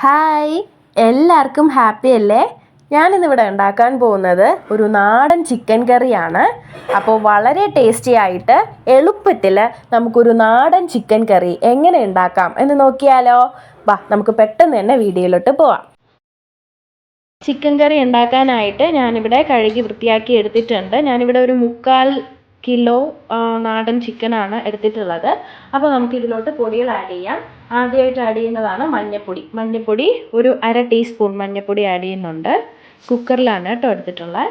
Hi, എല്ലാവർക്കും happy അല്ലേ? ഞാനിന്നിവിടെ ഉണ്ടാക്കാൻ പോകുന്നത് ഒരു നാടൻ ചിക്കൻ കറിയാണ്. അപ്പോൾ വളരെ ടേസ്റ്റി ആയിട്ട് എളുപ്പത്തിൽ നമുക്കൊരു നാടൻ ചിക്കൻ കറി എങ്ങനെ ഉണ്ടാക്കാം എന്ന് നോക്കിയാലോ? വാ, നമുക്ക് പെട്ടെന്ന് തന്നെ വീഡിയോയിലോട്ട് പോവാം. ചിക്കൻ കറി ഉണ്ടാക്കാനായിട്ട് ഞാനിവിടെ കഴുകി വൃത്തിയാക്കി എടുത്തിട്ടുണ്ട്. ഞാനിവിടെ ഒരു 3/4 കിലോ നാടൻ ചിക്കനാണ് എടുത്തിട്ടുള്ളത്. അപ്പോൾ നമുക്ക് ഇതിലോട്ട് പൊടികൾ ആഡ് ചെയ്യാം. ആദ്യമായിട്ട് ആഡ് ചെയ്യുന്നതാണ് മഞ്ഞൾപ്പൊടി ഒരു 1/2 ടീസ്പൂൺ മഞ്ഞൾപ്പൊടി ആഡ് ചെയ്യുന്നുണ്ട്. കുക്കറിലാണ് കേട്ടോ എടുത്തിട്ടുള്ളത്.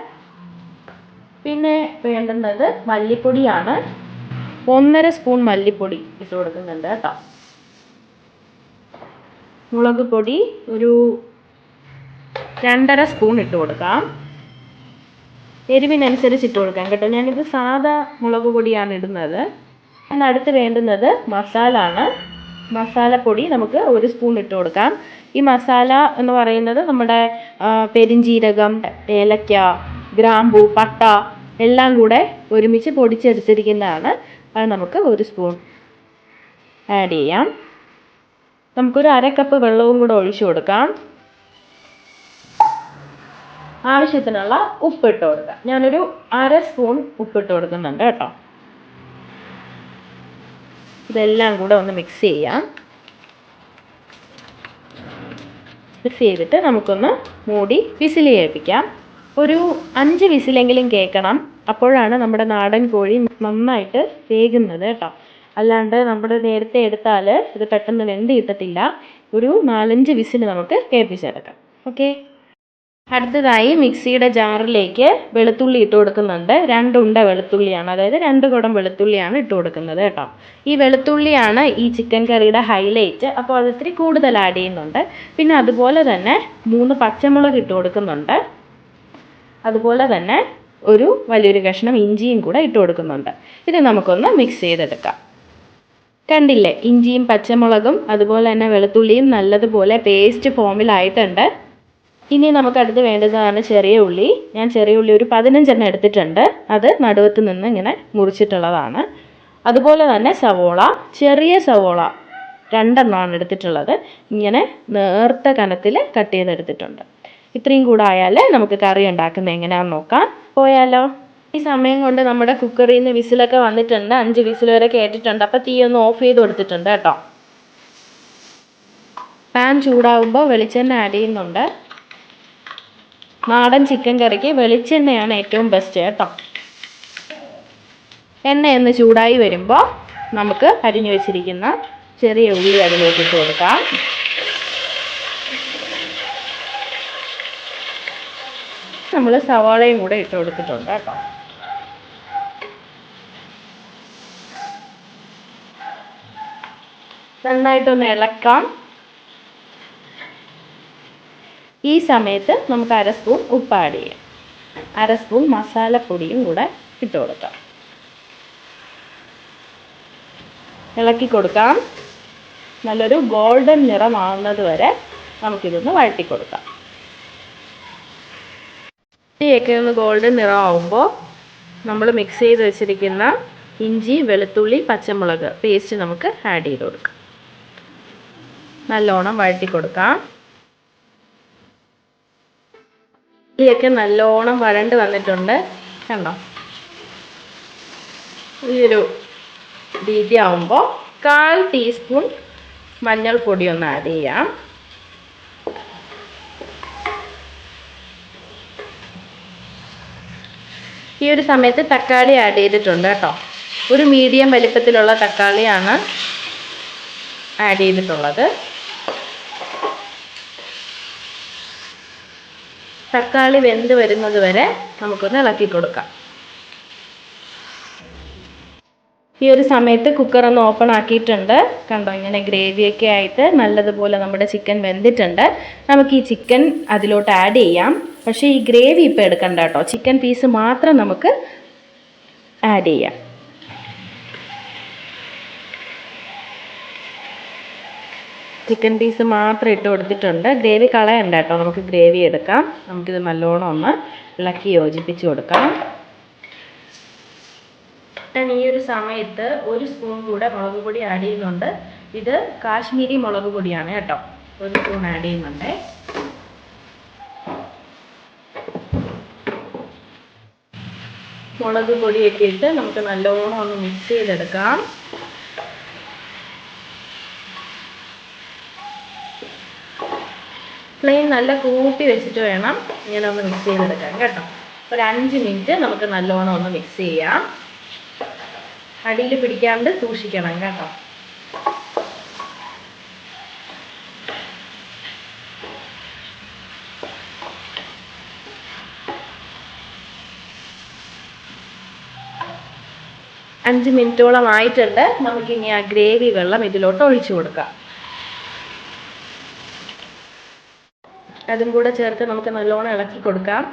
പിന്നെ വേണ്ടുന്നത് മല്ലിപ്പൊടിയാണ്. 1/2 സ്പൂൺ മല്ലിപ്പൊടി ഇട്ട് കൊടുക്കുന്നുണ്ട് കേട്ടോ. മുളക് പൊടി ഒരു 2/2 സ്പൂൺ ഇട്ട് കൊടുക്കാം. എരിവിനനുസരിച്ച് ഇട്ട് കൊടുക്കാം കേട്ടോ. ഞാനിത് സാദാ മുളക് പൊടിയാണ് ഇടുന്നത്. അടുത്ത് വേണ്ടുന്നത് മസാലപ്പൊടി നമുക്ക് 1 സ്പൂൺ ഇട്ട് കൊടുക്കാം. ഈ മസാല എന്ന് പറയുന്നത് നമ്മുടെ പെരിഞ്ജീരകം, ഏലക്ക, ഗ്രാമ്പൂ, പട്ട എല്ലാം കൂടെ ഒരുമിച്ച് പൊടിച്ചെടുത്തിരിക്കുന്നതാണ്. അത് നമുക്ക് 1 സ്പൂൺ ആഡ് ചെയ്യാം. നമുക്കൊരു 1/2 കപ്പ് വെള്ളവും കൂടെ ഒഴിച്ചു കൊടുക്കാം. ആവശ്യത്തിനുള്ള ഉപ്പിട്ട് കൊടുക്കാം. ഞാനൊരു 1/2 സ്പൂൺ ഉപ്പിട്ട് കൊടുക്കുന്നുണ്ട് കേട്ടോ. ഇതെല്ലാം കൂടെ ഒന്ന് മിക്സ് ചെയ്യാം. മിക്സ് ചെയ്തിട്ട് നമുക്കൊന്ന് മൂടി വിസിൽ കേൾപ്പിക്കാം. ഒരു 5 വിസിലെങ്കിലും കേൾക്കണം. അപ്പോഴാണ് നമ്മുടെ നാടൻ കോഴി നന്നായിട്ട് വേകുന്നത് കേട്ടോ. അല്ലാണ്ട് നമ്മൾ നേരത്തെ എടുത്താൽ ഇത് പെട്ടെന്ന് വെന്ത് കിട്ടത്തില്ല. ഒരു 4-5 വിസിൽ നമുക്ക് കേൾപ്പിച്ചെടുക്കാം. ഓക്കെ. അടുത്തതായി മിക്സിയുടെ ജാറിലേക്ക് വെളുത്തുള്ളി ഇട്ട് കൊടുക്കുന്നുണ്ട്. 2 ഉണ്ട വെളുത്തുള്ളിയാണ്, അതായത് 2 കുടം വെളുത്തുള്ളിയാണ് ഇട്ട് കൊടുക്കുന്നത് കേട്ടോ. ഈ വെളുത്തുള്ളിയാണ് ഈ ചിക്കൻ കറിയുടെ ഹൈലൈറ്റ്. അപ്പോൾ അത് ഇത്തിരി കൂടുതൽ ആഡ് ചെയ്യുന്നുണ്ട്. പിന്നെ അതുപോലെ തന്നെ 3 പച്ചമുളക് ഇട്ട് കൊടുക്കുന്നുണ്ട്. അതുപോലെ തന്നെ ഒരു വലിയൊരു കഷ്ണം ഇഞ്ചിയും കൂടെ ഇട്ട് കൊടുക്കുന്നുണ്ട്. ഇത് നമുക്കൊന്ന് മിക്സ് ചെയ്തെടുക്കാം. കണ്ടില്ലേ, ഇഞ്ചിയും പച്ചമുളകും അതുപോലെ തന്നെ വെളുത്തുള്ളിയും നല്ലതുപോലെ പേസ്റ്റ് ഫോമിലായിട്ടുണ്ട്. ഇനി നമുക്ക് അടുത്ത് വേണ്ടതാണ് ചെറിയ ഉള്ളി. ഞാൻ ചെറിയ ഉള്ളി ഒരു 15 എണ്ണം എടുത്തിട്ടുണ്ട്. അത് നടുവത്ത് നിന്ന് ഇങ്ങനെ മുറിച്ചിട്ടുള്ളതാണ്. അതുപോലെ തന്നെ സവോള, ചെറിയ സവോള 2 എണ്ണമാണ് എടുത്തിട്ടുള്ളത്. ഇങ്ങനെ നേർത്ത കനത്തിൽ കട്ട് ചെയ്തെടുത്തിട്ടുണ്ട്. ഇത്രയും കൂടെ ആയാൽ നമുക്ക് കറി ഉണ്ടാക്കുന്നത് എങ്ങനെയാണെന്ന് നോക്കാം. പോയാലോ? ഈ സമയം കൊണ്ട് നമ്മുടെ കുക്കറിൽ നിന്ന് വിസിലൊക്കെ വന്നിട്ടുണ്ട്. 5 വിസിൽ വരെ കേട്ടിട്ടുണ്ട്. അപ്പോൾ തീ ഒന്ന് ഓഫ് ചെയ്ത് കൊടുത്തിട്ടുണ്ട് കേട്ടോ. പാൻ ചൂടാവുമ്പോൾ വെളിച്ചെണ്ണ ആഡ് ചെയ്യുന്നുണ്ട്. നാടൻ ചിക്കൻ കറിക്ക് വെളിച്ചെണ്ണയാണ് ഏറ്റവും ബെസ്റ്റ് കേട്ടോ. എണ്ണയൊന്ന് ചൂടായി വരുമ്പോൾ നമുക്ക് അരിഞ്ഞു വെച്ചിരിക്കുന്ന ചെറിയ ഉള്ളി അതിലേക്ക് ഇട്ട് കൊടുക്കാം. നമ്മൾ സവാളയും കൂടെ ഇട്ട് കൊടുത്തിട്ടുണ്ട് കേട്ടോ. നന്നായിട്ടൊന്ന് ഇളക്കാം. ഈ സമയത്ത് നമുക്ക് 1/2 സ്പൂൺ ഉപ്പ് ആഡ് ചെയ്യാം. 1/2 സ്പൂൺ മസാലപ്പൊടിയും കൂടെ ഇട്ട് കൊടുക്കാം. ഇളക്കി കൊടുക്കാം. നല്ലൊരു ഗോൾഡൻ നിറമാവുന്നത് വരെ നമുക്കിതൊന്ന് വഴറ്റി കൊടുക്കാം. ഇതൊക്കെ ഒന്ന് ഗോൾഡൻ നിറമാവുമ്പോൾ നമ്മൾ മിക്സ് ചെയ്ത് വെച്ചിരിക്കുന്ന ഇഞ്ചി, വെളുത്തുള്ളി, പച്ചമുളക് പേസ്റ്റ് നമുക്ക് ആഡ് ചെയ്ത് കൊടുക്കാം. നല്ലോണം വഴറ്റി കൊടുക്കാം. ഉള്ളിയൊക്കെ നല്ലോണം വഴണ്ട് വന്നിട്ടുണ്ട് കണ്ടോ. ഈ ഒരു രീതി ആവുമ്പോൾ 1/4 ടീസ്പൂൺ മഞ്ഞൾപ്പൊടി ഒന്ന് ആഡ് ചെയ്യാം. ഈ ഒരു സമയത്ത് തക്കാളി ആഡ് ചെയ്തിട്ടുണ്ട് കേട്ടോ. ഒരു മീഡിയം വലിപ്പത്തിലുള്ള തക്കാളിയാണ് ആഡ് ചെയ്തിട്ടുള്ളത്. തക്കാളി വെന്ത് വരുന്നത് വരെ നമുക്കൊന്ന് ഇളക്കി കൊടുക്കാം. ഈ ഒരു സമയത്ത് കുക്കർ ഒന്ന് ഓപ്പൺ ആക്കിയിട്ടുണ്ട്. കണ്ടോ, ഇങ്ങനെ ഗ്രേവിയൊക്കെ ആയിട്ട് നല്ലതുപോലെ നമ്മുടെ ചിക്കൻ വെന്തിട്ടുണ്ട്. നമുക്ക് ഈ ചിക്കൻ അതിലോട്ട് ആഡ് ചെയ്യാം. പക്ഷേ ഈ ഗ്രേവി ഇപ്പോൾ എടുക്കണ്ട കേട്ടോ. ചിക്കൻ പീസ് മാത്രം നമുക്ക് ആഡ് ചെയ്യാം. ചിക്കൻ പീസ് മാത്രം ഇട്ട് കൊടുത്തിട്ടുണ്ട്. ഗ്രേവി കളയണ്ട കേട്ടോ, നമുക്ക് ഗ്രേവി എടുക്കാം. നമുക്കിത് നല്ലോണം ഒന്ന് ഇളക്കി യോജിപ്പിച്ച് കൊടുക്കാം. ഈ ഒരു സമയത്ത് 1 സ്പൂൺ കൂടെ മുളക് പൊടി ആഡ് ചെയ്യുന്നുണ്ട്. ഇത് കാശ്മീരി മുളക് പൊടിയാണ് കേട്ടോ. 1 സ്പൂൺ ആഡ് ചെയ്യുന്നുണ്ട്. മുളക് പൊടിയൊക്കെ ഇട്ട് നമുക്ക് നല്ലോണം ഒന്ന് മിക്സ് ചെയ്തെടുക്കാം. ഫ്ലെയിം നല്ല കൂട്ടി വെച്ചിട്ട് വേണം ഇങ്ങനെ ഒന്ന് മിക്സ് ചെയ്തെടുക്കാൻ കേട്ടോ. ഒരു 5 മിനിറ്റ് നമുക്ക് നല്ലോണം ഒന്ന് മിക്സ് ചെയ്യാം. അടിയിൽ പിടിക്കാണ്ട് സൂക്ഷിക്കണം കേട്ടോ. അഞ്ച് മിനിറ്റോളം ആയിട്ടുണ്ട്. നമുക്കിനി ആ ഗ്രേവി വെള്ളം ഇതിലോട്ട് ഒഴിച്ചു കൊടുക്കാം. അതും കൂടെ ചേർത്ത് നമുക്ക് നല്ലോണം ഇളക്കി കൊടുക്കാം.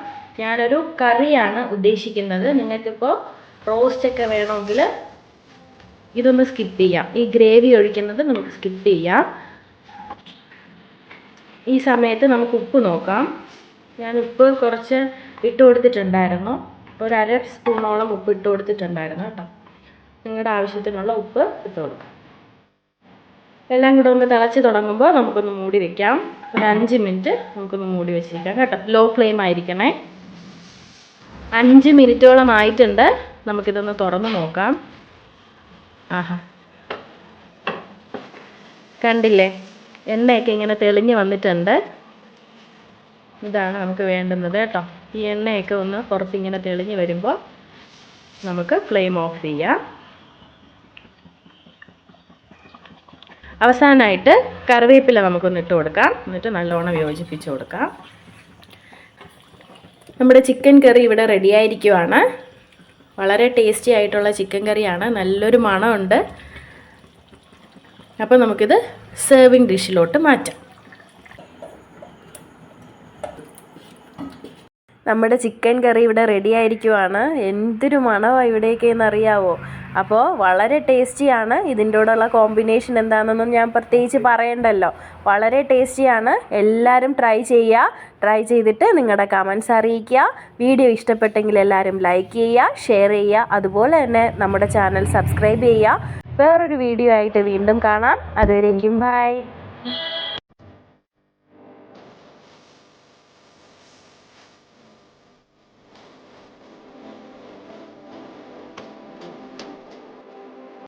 ഞാനൊരു കറിയാണ് ഉദ്ദേശിക്കുന്നത്. നിങ്ങൾക്കിപ്പോൾ റോസ്റ്റൊക്കെ വേണമെങ്കിൽ ഇതൊന്ന് സ്കിപ്പ് ചെയ്യാം. ഈ ഗ്രേവി ഒഴിക്കുന്നത് നമുക്ക് സ്കിപ്പ് ചെയ്യാം. ഈ സമയത്ത് നമുക്ക് ഉപ്പ് നോക്കാം. ഞാൻ ഉപ്പ് കുറച്ച് ഇട്ട് കൊടുത്തിട്ടുണ്ടായിരുന്നു. ഒരു 1/2 സ്പൂണോളം ഉപ്പ് ഇട്ട് കൊടുത്തിട്ടുണ്ടായിരുന്നു കേട്ടോ. നിങ്ങളുടെ ആവശ്യത്തിനുള്ള ഉപ്പ് ഇട്ട് കൊടുക്കാം. എല്ലാം കൂടെ ഒന്ന് തിളച്ച് തുടങ്ങുമ്പോൾ നമുക്കൊന്ന് മൂടി വെക്കാം. ഒരു 5 മിനിറ്റ് നമുക്കൊന്ന് മൂടി വെച്ചിരിക്കാം കേട്ടോ. Law flame ആയിരിക്കണേ. 5 മിനിറ്റോളം ആയിട്ടുണ്ട്. നമുക്കിതൊന്ന് തുറന്ന് നോക്കാം. ആഹാ, കണ്ടില്ലേ, എണ്ണയൊക്കെ ഇങ്ങനെ തെളിഞ്ഞ് വന്നിട്ടുണ്ട്. ഇതാണ് നമുക്ക് വേണ്ടുന്നത് കേട്ടോ. ഈ എണ്ണയൊക്കെ ഒന്ന് പുറത്തിങ്ങനെ തെളിഞ്ഞ് വരുമ്പോൾ നമുക്ക് ഫ്ലെയിം ഓഫ് ചെയ്യാം. അവസാനമായിട്ട് കറിവേപ്പില നമുക്കൊന്ന് ഇട്ട് കൊടുക്കാം. എന്നിട്ട് നല്ലോണം യോജിപ്പിച്ച് കൊടുക്കാം. നമ്മുടെ ചിക്കൻ കറി ഇവിടെ റെഡി ആയിരിക്കുവാണ്. വളരെ ടേസ്റ്റി ആയിട്ടുള്ള ചിക്കൻ കറിയാണ്. നല്ലൊരു മണമുണ്ട്. അപ്പോൾ നമുക്കിത് സെർവിങ് ഡിഷിലോട്ട് മാറ്റാം. നമ്മുടെ ചിക്കൻ കറി ഇവിടെ റെഡി ആയിരിക്കുവാണ്. എന്തൊരു മണമാണ് ഇവിടേക്ക് എന്നറിയാവോ. അപ്പോൾ വളരെ ടേസ്റ്റിയാണ്. ഇതിൻ്റെ കൂടെയുള്ള കോമ്പിനേഷൻ എന്താണെന്നൊന്നും ഞാൻ പ്രത്യേകിച്ച് പറയണ്ടല്ലോ. വളരെ ടേസ്റ്റിയാണ്. എല്ലാവരും ട്രൈ ചെയ്യുക. ട്രൈ ചെയ്തിട്ട് നിങ്ങളുടെ കമൻസ് അറിയിക്കുക. വീഡിയോ ഇഷ്ടപ്പെട്ടെങ്കിൽ എല്ലാവരും ലൈക്ക് ചെയ്യുക, ഷെയർ ചെയ്യുക. അതുപോലെ തന്നെ നമ്മുടെ ചാനൽ സബ്സ്ക്രൈബ് ചെയ്യുക. വേറൊരു വീഡിയോ ആയിട്ട് വീണ്ടും കാണാം. അതുവരെയും ബൈ.